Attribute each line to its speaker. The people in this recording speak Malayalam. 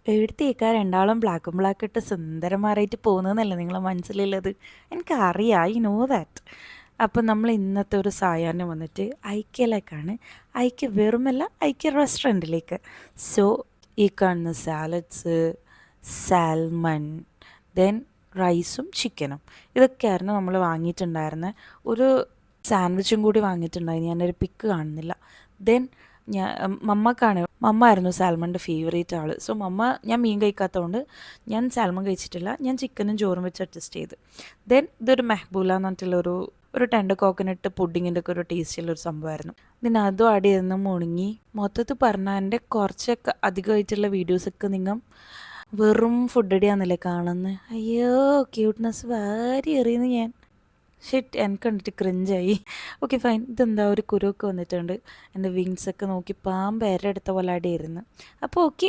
Speaker 1: എഴുത്തിയേക്കാ രണ്ടാളും ബ്ലാക്ക് ഇട്ട് സുന്ദരന്മാരായിട്ട് പോകുന്നതെന്നല്ലേ നിങ്ങളെ മനസ്സിലുള്ളത്. എനിക്കറിയാം, ഐ നോ ദാറ്റ്. അപ്പം നമ്മൾ ഇന്നത്തെ ഒരു സായാഹ്നം വന്നിട്ട് ഐക്യയിലേക്കാണ്. ഐക്യ വെറുമല്ല, ഐക്യ റെസ്റ്റോറൻറ്റിലേക്ക്. സോ ഈ കാണുന്ന സാലഡ്സ്, സാൽമൺ, ദെൻ റൈസും ചിക്കനും, ഇതൊക്കെയായിരുന്നു നമ്മൾ വാങ്ങിയിട്ടുണ്ടായിരുന്നത്. ഒരു സാൻഡ്വിച്ചും കൂടി വാങ്ങിയിട്ടുണ്ടായിരുന്നു, ഞാനൊരു പിക്ക് കാണുന്നില്ല. ദെൻ മമ്മ ആയിരുന്നു സാൽമണിൻ്റെ ഫേവറേറ്റ് ആൾ. സോ ഞാൻ മീൻ കഴിക്കാത്തതുകൊണ്ട് ഞാൻ സാൽമൺ കഴിച്ചിട്ടില്ല, ഞാൻ ചിക്കനും ചോറും വെച്ച് അഡ്ജസ്റ്റ് ചെയ്ത്. ദെൻ ഇതൊരു മെഹ്ബൂല എന്ന് പറഞ്ഞിട്ടുള്ളൊരു ടെൻഡർ കോക്കനട്ട് പുഡിങ്ങിൻ്റെ ഒക്കെ ഒരു ടേസ്റ്റുള്ളൊരു സംഭവമായിരുന്നു. പിന്നെ അതും ആഡ് ചെയ്തെന്ന് മുണുങ്ങി. മൊത്തത്തിൽ പറഞ്ഞാൽ എൻ്റെ കുറച്ചൊക്കെ അധികമായിട്ടുള്ള വീഡിയോസൊക്കെ നിങ്ങൾ വെറും ഫുഡ് അടിയാന്നല്ലേ കാണുന്നത്. അയ്യോ, ക്യൂട്ട്നെസ് വാരി എറിയുന്നു ഞാൻ. ഷിറ്റ്, എനിക്ക് കണ്ടിട്ട് ക്രിഞ്ചായി. Okay fine. ഇതെന്താ ഒരു കുരുവൊക്കെ വന്നിട്ടുണ്ട്. എൻ്റെ വിങ്സൊക്കെ നോക്കി പാമ്പ് എരെടുത്ത പോലെ അടിയായിരുന്നു. അപ്പോൾ ഓക്കെ.